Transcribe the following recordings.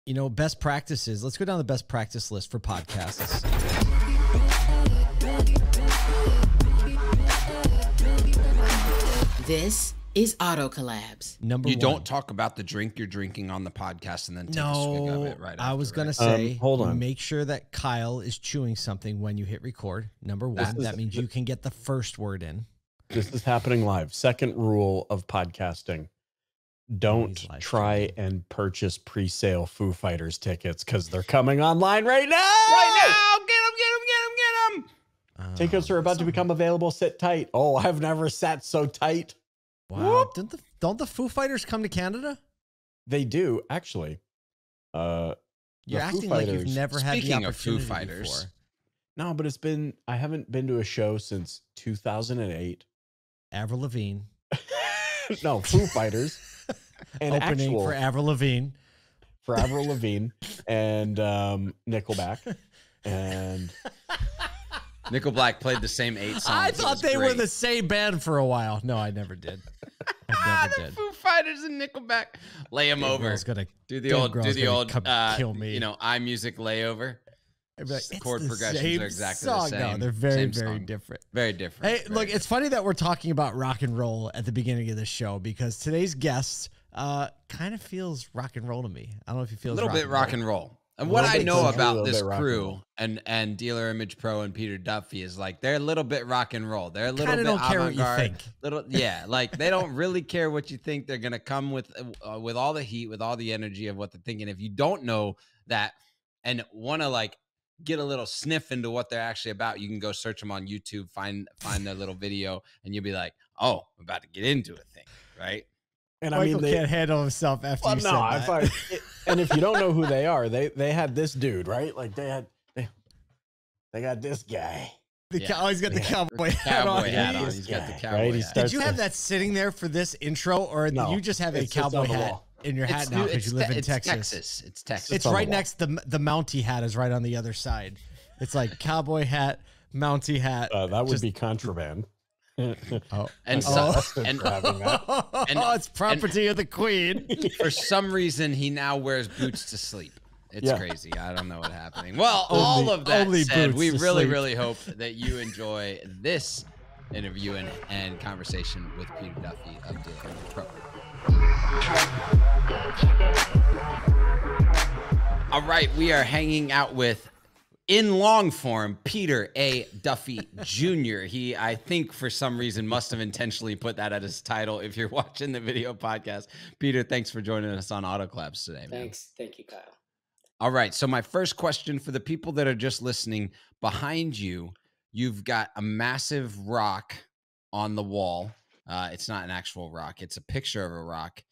You know, best practices. Let's go down the best practice list for podcasts. This is Auto Collabs. Number one. You don't talk about the drink you're drinking on the podcast and then take a swig of it right after. I was going to say, hold on. Make sure that Kyle is chewing something when you hit record. Number one, that means you can get the first word in. This is happening live. Second rule of podcasting. Don't try and purchase pre-sale Foo Fighters tickets because they're coming online right now. Right now. Get them. Tickets are about to become available. Sit tight. Oh, I've never sat so tight. Wow. Don't the Foo Fighters come to Canada? They do, actually. You're acting like you've never had the opportunity of Foo Fighters. Before. No, but I haven't been to a show since 2008. Avril Lavigne. No, Foo Fighters. And opening for Avril Lavigne. For Avril Lavigne and Nickelback. And Nickelback played the same 8 songs. I thought they were the same band for a while. No, I never did. I never did. Foo Fighters and Nickelback. Lay them over. Do the old kill me. You know, iMusic layover. Like, the chord progressions are exactly the same. No, they're very different. Very different. Hey, look, it's funny that we're talking about rock and roll at the beginning of this show because today's guest kind of feels rock and roll to me. I don't know if you feel a little bit rock and roll. And what I know about this crew and Dealer Image Pro and Peter Duffy is like they're a little bit rock and roll. They're a little bit avant-garde. Like they don't really care what you think. They're gonna come with all the heat, with all the energy of what they're thinking. If you don't know that and want to like get a little sniff into what they're actually about, you can go search them on YouTube, find their little video, and you'll be like, "Oh, I'm about to get into a thing," right? And Michael can't handle himself after you said that. And if you don't know who they are, they had this dude, right? Like they got this guy. He's got the cowboy hat on. He's got the cowboy hat. Did you have that sitting there for this intro, or did you just have a cowboy hat in your hat now because you live in Texas? It's Texas. It's right next. The Mountie hat is right on the other side. It's like cowboy hat, Mountie hat. That would be contraband. It's property of the queen. For some reason, he now wears boots to sleep. It's crazy. I don't know what's happening. Well, all of that said, we really hope that you enjoy this interview and conversation with Peter Duffy of Dealer Image Pro. All right, we are hanging out with, in long form, Peter A. Duffy Jr. He, I think, for some reason, must have intentionally put that as his title. If you're watching the video podcast, Peter, thanks for joining us on Auto Collabs today. Thanks. Thank you, Kyle. All right. So my first question for the people that are just listening, behind you, you've got a massive rock on the wall. It's not an actual rock. It's a picture of a rock.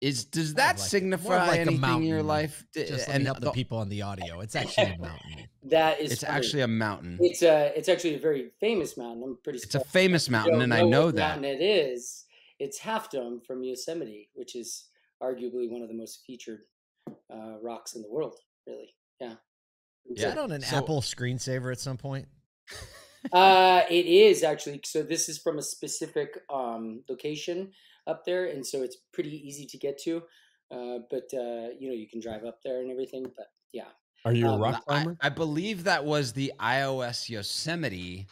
Does that signify anything in your life? Just let me help the people on the audio. It's actually a mountain. It's actually a mountain. It's actually a very famous mountain. I'm pretty. It's a famous mountain, and I know that. Mountain it is. It's Half Dome from Yosemite, which is arguably one of the most featured rocks in the world. Really, yeah. Is that on an Apple screensaver at some point? It is actually. So this is from a specific location up there, and so it's pretty easy to get to. But you can drive up there and everything. But yeah. Are you a rock climber? I believe that was the iOS Yosemite.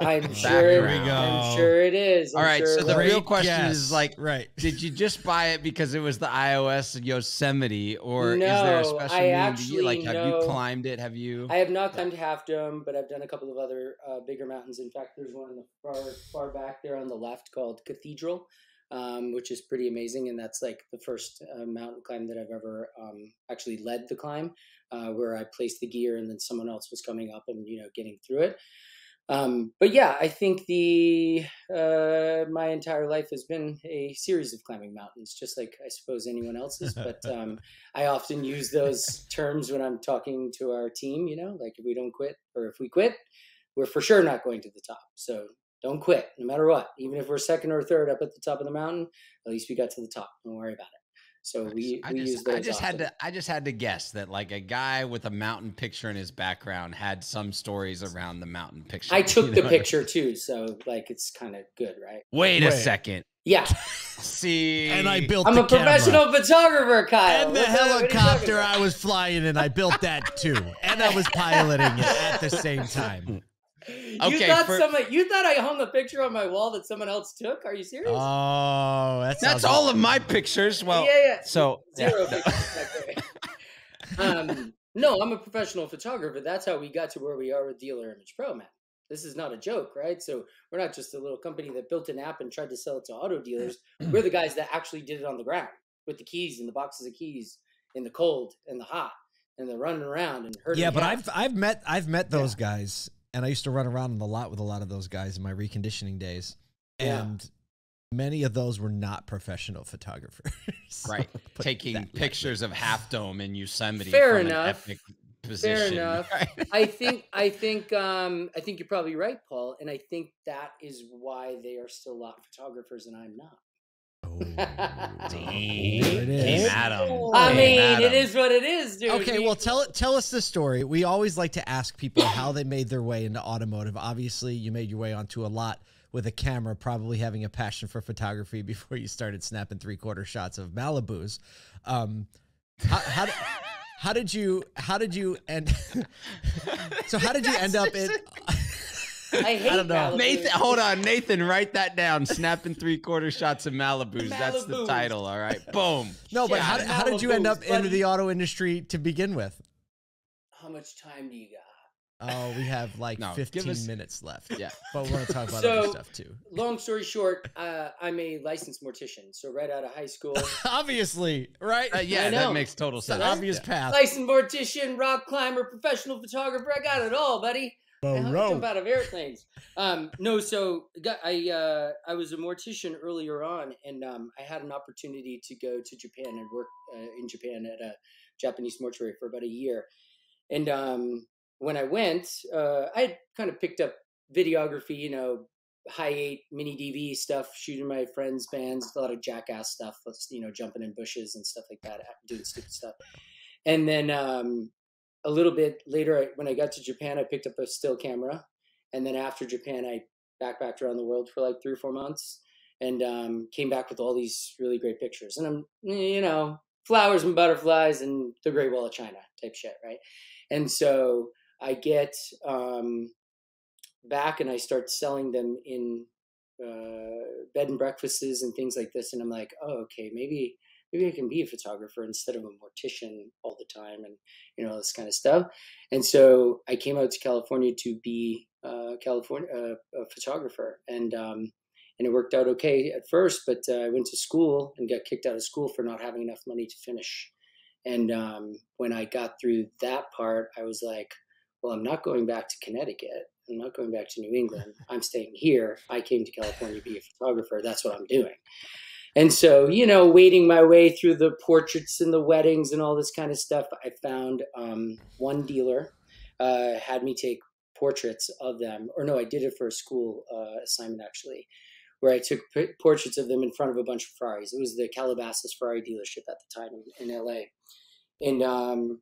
I'm sure. I'm sure it is. All right. So the real question is right. Did you just buy it because it was the iOS Yosemite, or is there a special meaning to you? Like, have you climbed it? Have you? I have not climbed Half Dome, but I've done a couple of other bigger mountains. In fact, there's one in the far back there on the left called Cathedral, which is pretty amazing, and that's like the first mountain climb that I've ever actually led the climb, where I placed the gear and then someone else was coming up and getting through it. But yeah, I think my entire life has been a series of climbing mountains, just like I suppose anyone else's. But I often use those terms when I'm talking to our team, like if we don't quit, or if we quit, we're for sure not going to the top. So don't quit, no matter what. Even if we're second or third up at the top of the mountain, at least we got to the top. Don't worry about it. So we use those. I just had to guess that like a guy with a mountain picture in his background had some stories around the mountain picture. I took the picture too, so like it's kind of good, right? Wait a second. Yeah. See, and I built. I'm a professional photographer, Kyle. And the helicopter I was flying in, I built that too, and I was piloting it at the same time. You thought I hung a picture on my wall that someone else took? Are you serious? Oh, that's all of my pictures. Well, yeah. So zero pictures. No, I'm a professional photographer. That's how we got to where we are with Dealer Image Pro, man. This is not a joke, right? So we're not just a little company that built an app and tried to sell it to auto dealers. We're the guys that actually did it on the ground with the keys and the boxes of keys in the cold and the hot and the running around and herding. Yeah, but I've met those guys. And I used to run around on the lot with a lot of those guys in my reconditioning days. And many of those were not professional photographers. Right. Taking pictures of Half Dome in Yosemite. Fair enough. An epic position. Fair enough. Right? I think you're probably right, Paul. And I think that is why they are still lot photographers and I'm not. It is. I mean, it is what it is, dude. Okay, well, tell us the story. We always like to ask people how they made their way into automotive. Obviously, you made your way onto a lot with a camera, probably having a passion for photography before you started snapping 3/4 shots of Malibus. How did you end? So how did you end up in? I don't know. Nathan, hold on. Nathan, write that down. Snapping 3/4 shots of Malibus. That's the title. All right. Boom. No, but how did you end up into the auto industry to begin with? How much time do you got? Oh, we have like 15 minutes left. Yeah. But we want to talk about other stuff too. Long story short, I'm a licensed mortician. So right out of high school. Obviously, right? Yeah, that makes total sense. Obvious path. Licensed mortician, rock climber, professional photographer. I got it all, buddy. I jump out of airplanes. So I was a mortician earlier on, and I had an opportunity to go to Japan and work in Japan at a Japanese mortuary for about a year. And when I went, I kind of picked up videography, high 8 mini DV stuff, shooting my friends' bands, a lot of jackass stuff, jumping in bushes and stuff like that, doing stupid stuff. And then a little bit later, when I got to Japan, I picked up a still camera. And then after Japan, I backpacked around the world for like 3 or 4 months and came back with all these really great pictures. And I'm, flowers and butterflies and the Great Wall of China type shit, right? And so I get back and I start selling them in bed and breakfasts and things like this. And I'm like, oh, okay, maybe I can be a photographer instead of a mortician all the time and, this kind of stuff. And so I came out to California to be a photographer. And it worked out okay at first, but I went to school and got kicked out of school for not having enough money to finish. And when I got through that part, I was like, well, I'm not going back to Connecticut. I'm not going back to New England. I'm staying here. I came to California to be a photographer. That's what I'm doing. And so, wading my way through the portraits and the weddings and all this kind of stuff, I found one dealer had me take portraits of them. Or no, I did it for a school assignment, actually, where I took portraits of them in front of a bunch of Ferraris. It was the Calabasas Ferrari dealership at the time in LA. And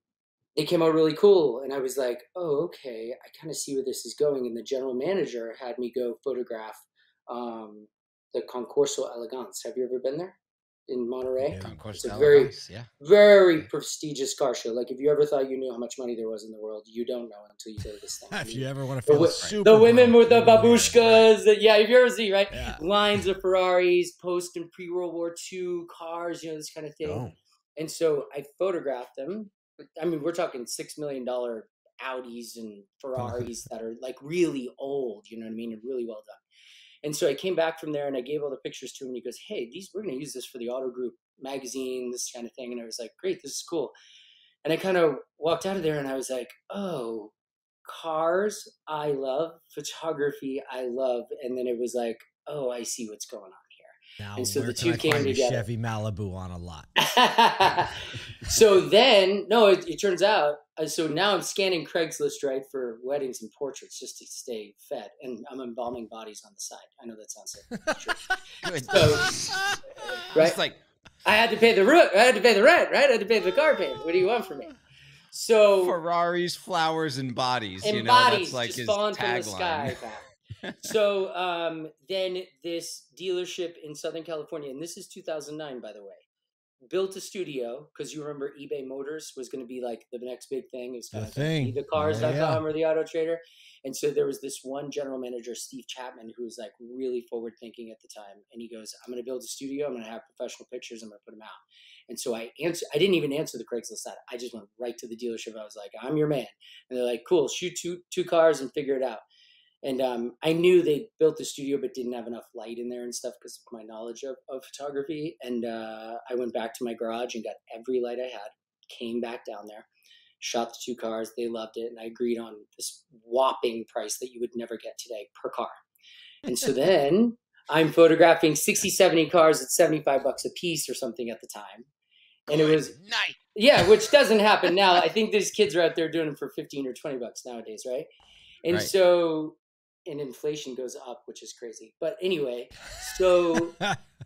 they came out really cool. And I was like, oh, okay, I kind of see where this is going. And the general manager had me go photograph the Concorso Elegance. Have you ever been there in Monterey? Yeah, it's a very prestigious car show. Like if you ever thought you knew how much money there was in the world, you don't know until you go to this thing. If you ever want to feel super the women with the babushkas, if you ever see, right? Yeah. Lines of Ferraris, post and pre-World War II cars, this kind of thing. Oh. And so I photographed them. I mean, we're talking $6 million Audis and Ferraris that are like really old, you know what I mean? And really well done. And so I came back from there and I gave all the pictures to him and he goes, hey, we're going to use this for the Auto Group magazine, this kind of thing. And I was like, great, this is cool. And I kind of walked out of there and I was like, oh, cars, I love. Photography, I love. And then it was like, oh, I see what's going on here. Now, and so the two came together. Chevy Malibu on a lot. So then, it turns out, so now I'm scanning Craigslist, right, for weddings and portraits just to stay fed. And I'm embalming bodies on the side. I know that sounds like good. So, right? It's like, I had to pay the rent, right? I had to pay the car payment. What do you want from me? So Ferraris, flowers, and bodies. And you know, bodies that's like just his falling from the tagline. sky. So then this dealership in Southern California, and this is 2009, by the way, built a studio because you remember eBay Motors was going to be like the next big thing. It's kind of like the cars.com or the Auto Trader. And so there was this one general manager, Steve Chapman, who was like really forward thinking at the time. And he goes, I'm going to build a studio. I'm going to have professional pictures. I'm going to put them out. And so I didn't even answer the Craigslist ad. I just went right to the dealership. I was like, I'm your man. And they're like, cool, shoot two cars and figure it out. And I knew they built the studio, but didn't have enough light in there and stuff because of my knowledge of photography. And I went back to my garage and got every light I had, came back down there, shot the 2 cars. They loved it. And I agreed on this whopping price that you would never get today per car. And so then I'm photographing 60, 70 cars at $75 a piece or something at the time. And it was nice. Yeah, which doesn't happen now. I think these kids are out there doing it for 15 or 20 bucks nowadays, right? And so, and inflation goes up, which is crazy. But anyway, so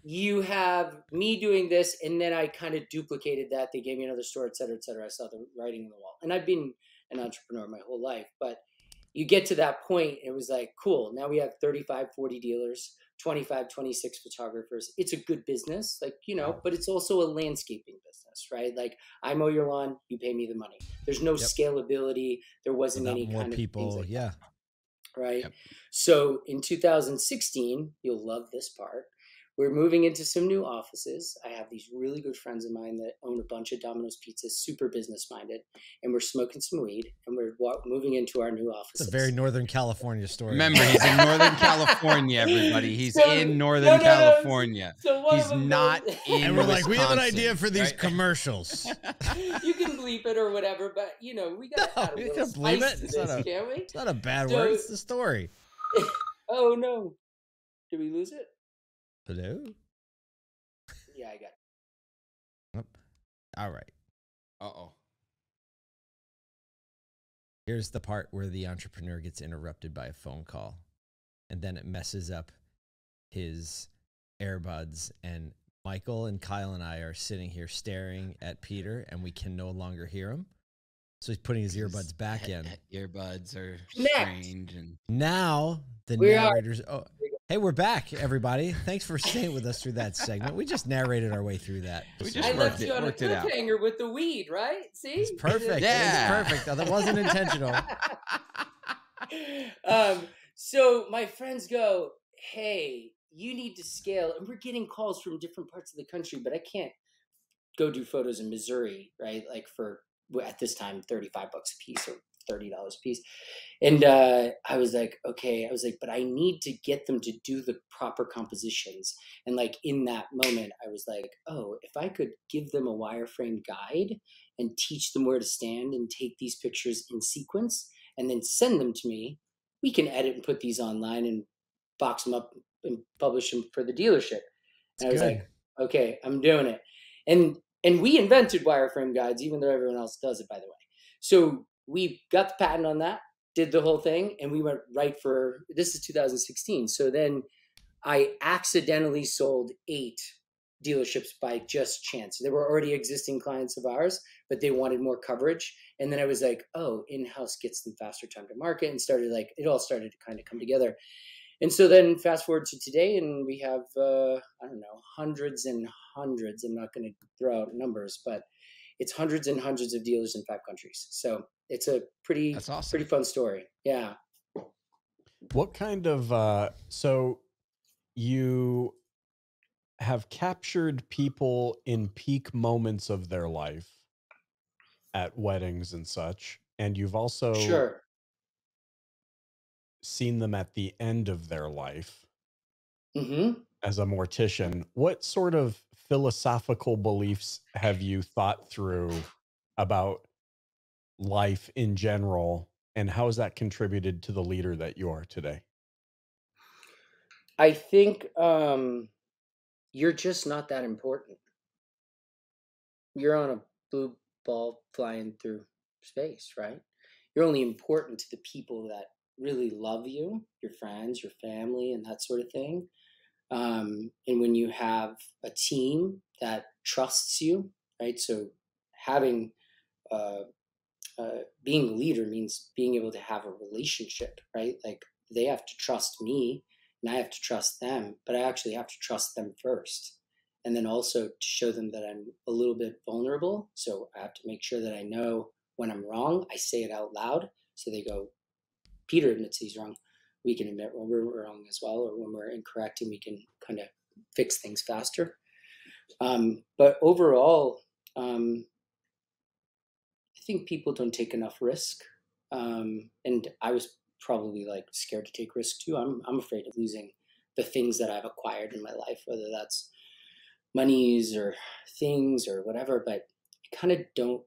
you have me doing this, and then I kind of duplicated that. They gave me another store, et cetera, et cetera. I saw the writing on the wall. And I've been an entrepreneur my whole life. But you get to that point, it was like, cool. Now we have 35, 40 dealers, 25, 26 photographers. It's a good business, like, you know, but it's also a landscaping business, right? Like, I mow your lawn, you pay me the money. There's no scalability. There wasn't any kind of people. Like that, right. So in 2016, you'll love this part. We're moving into some new offices. I have these really good friends of mine that own a bunch of Domino's pizzas, super business minded, and we're smoking some weed, and we're moving into our new offices. It's a very Northern California story. Remember, he's in Northern California, everybody. He's in Northern California. So he's not in And we're like, Wisconsin, we have an idea for these commercials. You can bleep it or whatever, but, you know, we got to add a little spice to this, can't we? It's not a bad word. It's the story. Oh, no. Did we lose it? Hello? Yeah, I got it. Yep. All right. Uh-oh. Here's the part where the entrepreneur gets interrupted by a phone call, and then it messes up his earbuds, and Michael and Kyle and I are sitting here staring at Peter, and we can no longer hear him. So he's putting his earbuds back in. Earbuds are strange. And now the narrators... Oh, hey, we're back, everybody. Thanks for staying with us through that segment. We just narrated our way through that. We just I left you on a cliffhanger with the weed, right? See? It's perfect. Yeah. It's perfect. That wasn't intentional. So my friends go, hey, you need to scale. And we're getting calls from different parts of the country, but I can't go do photos in Missouri, right? Like for, at this time, $35 a piece or $30 a piece. And I was like, okay, but I need to get them to do the proper compositions. And like in that moment, I was like, oh, if I could give them a wireframe guide and teach them where to stand and take these pictures in sequence and then send them to me, we can edit and put these online and box them up and publish them for the dealership. And I was like, okay, I'm doing it. And we invented wireframe guides, even though everyone else does it, by the way. So we got the patent on that, did the whole thing, and we went right for, this is 2016. So then I accidentally sold 8 dealerships by just chance. They were already existing clients of ours, but they wanted more coverage. And then I was like, oh, in-house gets them faster time to market, and it all started to kind of come together. And so then fast forward to today, and we have, I don't know, hundreds and hundreds. I'm not going to throw out numbers, but it's hundreds and hundreds of dealers in 5 countries. So it's a pretty fun story. Yeah. What kind of, so you have captured people in peak moments of their life at weddings and such, and you've also seen them at the end of their life as a mortician. What sort of philosophical beliefs have you thought through about life in general, and how has that contributed to the leader that you are today? I think you're just not that important. You're on a blue ball flying through space, right? You're only important to the people that really love you, your friends, your family, and that sort of thing. And when you have a team that trusts you, right? So having, being a leader means being able to have a relationship, right? Like they have to trust me and I have to trust them, but I actually have to trust them first. And then also to show them that I'm a little bit vulnerable. So I have to make sure that I know when I'm wrong, I say it out loud. So they go, Peter admits he's wrong. We can admit when we're wrong as well, or when we're incorrect, and we can kind of fix things faster. But overall, I think people don't take enough risk. And I was probably like scared to take risk too. I'm afraid of losing the things that I've acquired in my life, whether that's monies or things or whatever, but I kind of don't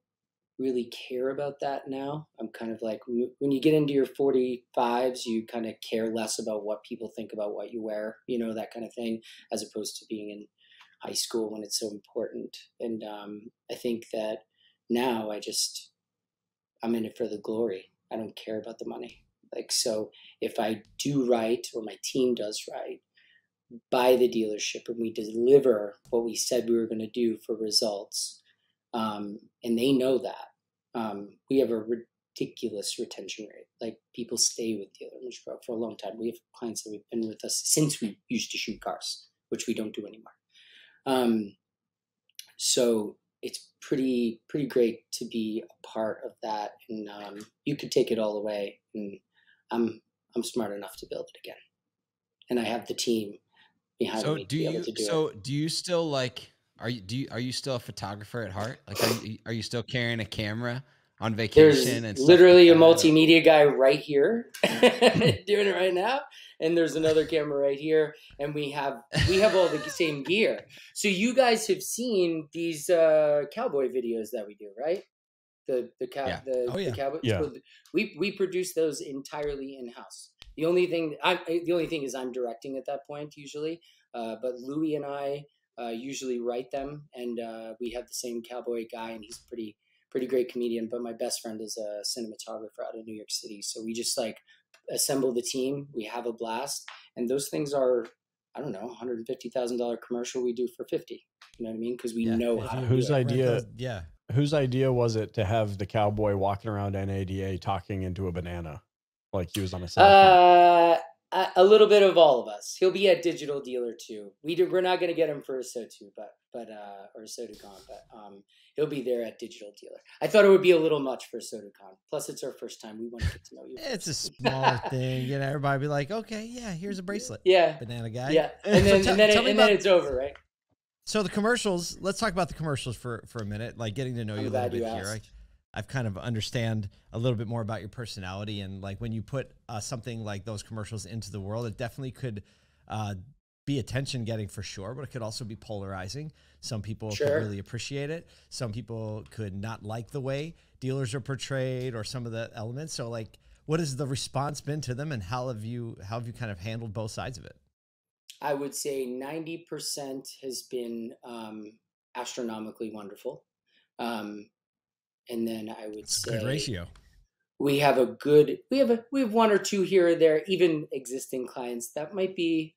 really care about that now. I'm kind of like, when you get into your 45s, you kind of care less about what people think about what you wear, you know, that kind of thing, as opposed to being in high school when it's so important. And I think that now I'm in it for the glory. I don't care about the money. Like, so if I do right, or my team does right by the dealership, and we deliver what we said we were going to do for results, and they know that, we have a ridiculous retention rate. Like, people stay with Dealer Image Pro for a long time. We have clients that have been with us since we used to shoot cars, which we don't do anymore. So it's pretty great to be a part of that, and you could take it all away, and I'm smart enough to build it again, and I have the team behind me to be able to do it. So do you still like? Are you still a photographer at heart? Like, are you still carrying a camera on vacation? There's and literally a multimedia guy right here doing it right now, and there's another camera right here, and we have all the same gear. So you guys have seen these cowboy videos that we do, right? The cowboy. Yeah. So we produce those entirely in house. The only thing is I'm directing at that point usually, but Louis and I usually write them, and we have the same cowboy guy, and he's pretty great comedian. But my best friend is a cinematographer out of New York City, so we just like assemble the team. We have a blast, and those things are, I don't know, $150,000 commercial we do for 50. You know what I mean? Because we know how. Whose idea was it to have the cowboy walking around NADA talking into a banana like he was on a cell phone? A little bit of all of us. He'll be at Digital Dealer too. We're not going to get him for ASOTU, or ASOTUCon, but he'll be there at Digital Dealer. I thought it would be a little much for ASOTUCon. Plus, it's our first time. We want to get to know you. It's a smaller thing, you know. Everybody be like, okay, yeah, here's a bracelet. Yeah, banana guy. Yeah, and then it's over, right? So the commercials. Let's talk about the commercials for a minute. Like, getting to know you a little bit here. I've kind of understand a little bit more about your personality, and like when you put something like those commercials into the world, it definitely could be attention getting for sure, but it could also be polarizing. Some people could really appreciate it. Some people could not like the way dealers are portrayed or some of the elements. So like, what has the response been to them, and how have you kind of handled both sides of it? I would say 90% has been astronomically wonderful. And then I would say a good ratio. We have one or two here or there, even existing clients that might be,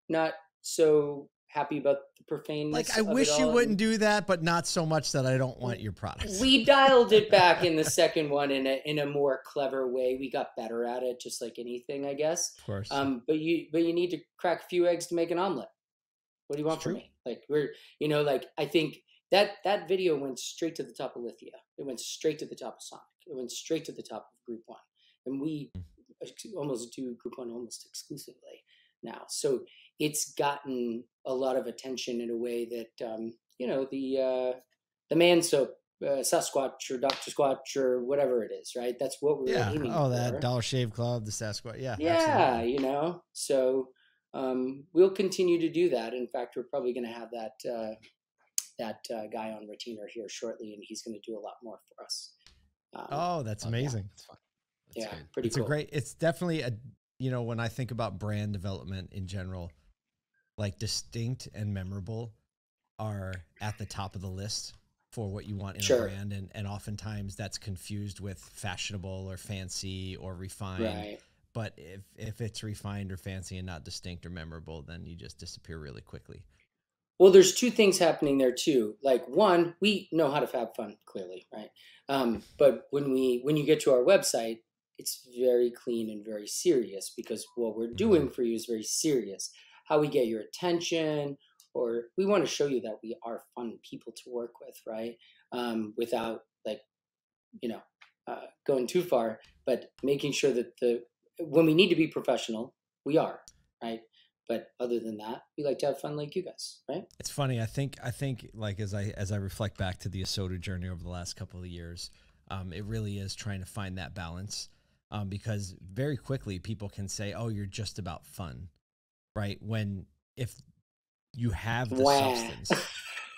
not so happy about the profaneness. Like, I wish you wouldn't do that, but not so much that I don't want your products. We dialed it back in the second one in a more clever way. We got better at it, just like anything, I guess. Of course. But you need to crack a few eggs to make an omelet. What do you want from me? Like, I think that video went straight to the top of Lithia. It went straight to the top of Sonic. It went straight to the top of Group 1. And we almost do Group 1 almost exclusively now. So it's gotten a lot of attention in a way that, the man soap, Sasquatch or Dr. Squatch or whatever it is, right? That's what we're aiming for. Oh, that Dollar Shave Club, the Sasquatch. Yeah. Yeah, absolutely. So we'll continue to do that. In fact, we're probably going to have that guy on retainer here shortly, and he's going to do a lot more for us. That's amazing. Yeah, pretty cool. It's definitely when I think about brand development in general, like distinct and memorable are at the top of the list for what you want in a brand. And oftentimes that's confused with fashionable or fancy or refined. Right. but if it's refined or fancy and not distinct or memorable, then you just disappear really quickly. Well, there's two things happening there too. Like, one, we know how to have fun, clearly, right? But when you get to our website, it's very clean and very serious, because what we're doing for you is very serious. How we get your attention, or we want to show you that we are fun people to work with, right? Without, like, going too far, but making sure that when we need to be professional, we are, right? But other than that, we like to have fun like you guys, right? It's funny. I think like as I reflect back to the ASOTU journey over the last couple of years, it really is trying to find that balance, because very quickly people can say, "Oh, you're just about fun," right? If you have the substance,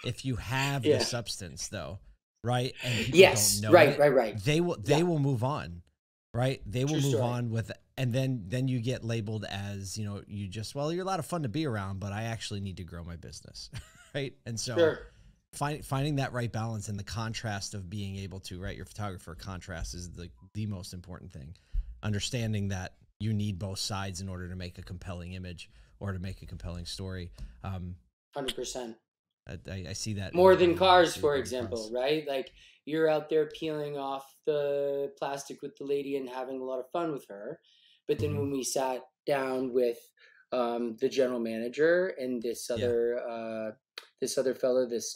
if you have the substance, though, right? And people don't know right. They will move on, right? They will move on with. And then you get labeled as, you're a lot of fun to be around, but I actually need to grow my business, right? And so finding that right balance and the contrast of being able to, right, your photographer, contrast is the most important thing. Understanding that you need both sides in order to make a compelling image or to make a compelling story. 100%. I see that. More than cars, for example, right? Like, you're out there peeling off the plastic with the lady and having a lot of fun with her. But then when we sat down with the general manager and this other fellow, this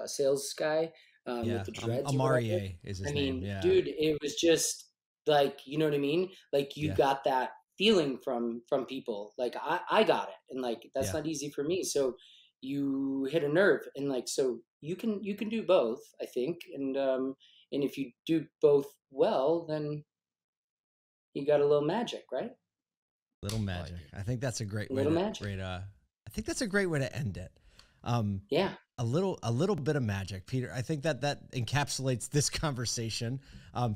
sales guy with the dreads, Amarie is his name. Yeah, dude, it was just like, you know what I mean? Like, you got that feeling from people. Like, I got it, and like, that's not easy for me. So you hit a nerve, and like, so you can do both, I think, and if you do both well, then you got a little magic, right? Little magic. I think that's a great way I think that's a great way to end it. A little bit of magic, Peter. I think that encapsulates this conversation.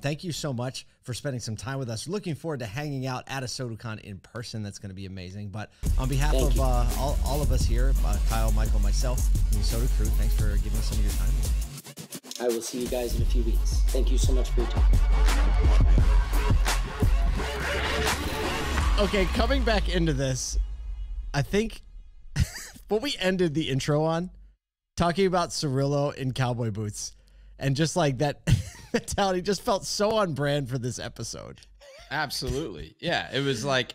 Thank you so much for spending some time with us. Looking forward to hanging out at ASOTUCon in person. That's going to be amazing. But on behalf of all of us here, Kyle, Michael, myself, and the ASOTU crew, thanks for giving us some of your time. I will see you guys in a few weeks. Thank you so much for your time. Okay, coming back into this, I think what we ended the intro on, talking about Cirillo in cowboy boots, and just like that mentality just felt so on brand for this episode. Absolutely. Yeah, it was like,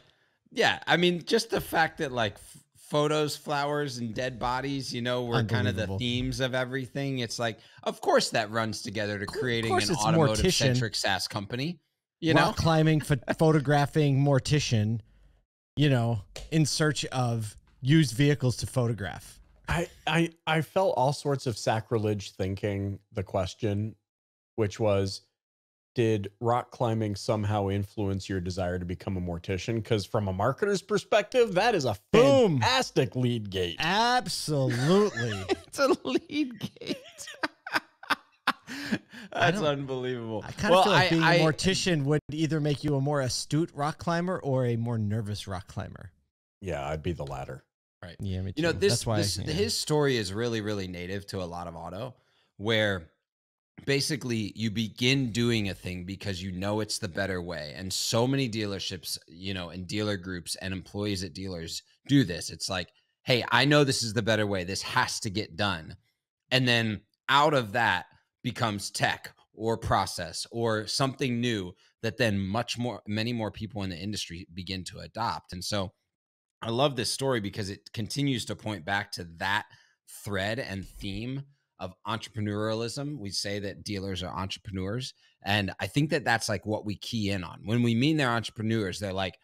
I mean, just the fact that like photos, flowers, and dead bodies, were kind of the themes of everything. It's like, of course that runs together to creating an automotive-centric SaaS company. Rock climbing, photographing, mortician, in search of used vehicles to photograph. I felt all sorts of sacrilege thinking the question, which was, did rock climbing somehow influence your desire to become a mortician? Because from a marketer's perspective, that is a fantastic lead gate. Absolutely. It's a lead gate. That's unbelievable. I kind of feel like being a mortician would either make you a more astute rock climber or a more nervous rock climber. Yeah, I'd be the latter. Right. Yeah, me too. That's why his story is really, really native to a lot of auto, where basically you begin doing a thing because it's the better way. And so many dealerships, and dealer groups and employees at dealers do this. It's like, hey, I know this is the better way. This has to get done. And then out of that becomes tech or process or something new that then many more people in the industry begin to adopt. And so I love this story because it continues to point back to that thread and theme of entrepreneurialism. We say that dealers are entrepreneurs. And I think that that's like what we key in on. When we mean they're entrepreneurs, they're like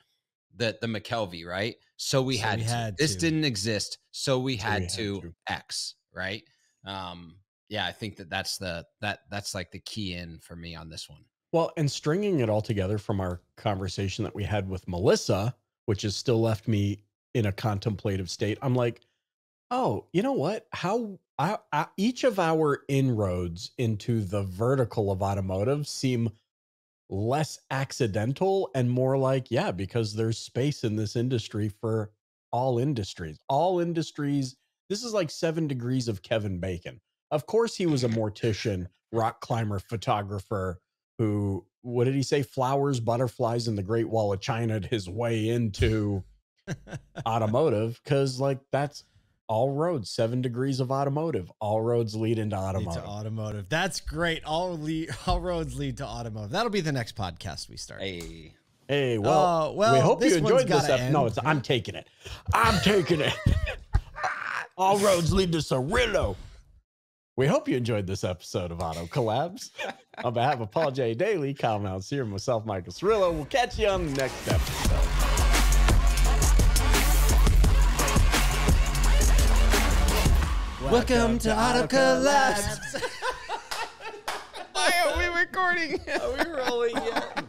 the McKelvey, right? So we had to. This didn't exist. So we had to X, right? I think that's like the key in for me on this one. Well, and stringing it all together from our conversation that we had with Melissa, which has still left me in a contemplative state. I'm like, oh, you know what? How each of our inroads into the vertical of automotive seem less accidental and more like, because there's space in this industry for all industries. All industries. This is like 7 degrees of Kevin Bacon. Of course, he was a mortician, rock climber, photographer who what did he say? Flowers, butterflies, and the Great Wall of China his way into automotive. Cause like that's all roads, 7 degrees of automotive. All roads lead into automotive. That's great. All roads lead to automotive. That'll be the next podcast we start. Hey, well, we hope you enjoyed this episode. No, I'm taking it. All roads lead to Cirillo. We hope you enjoyed this episode of Auto Collabs. On behalf of Paul J. Daly, Kyle Mounts here, myself, Michael Cirillo. We'll catch you on the next episode. Welcome to Auto Collabs. Why are we recording? Are we rolling yet?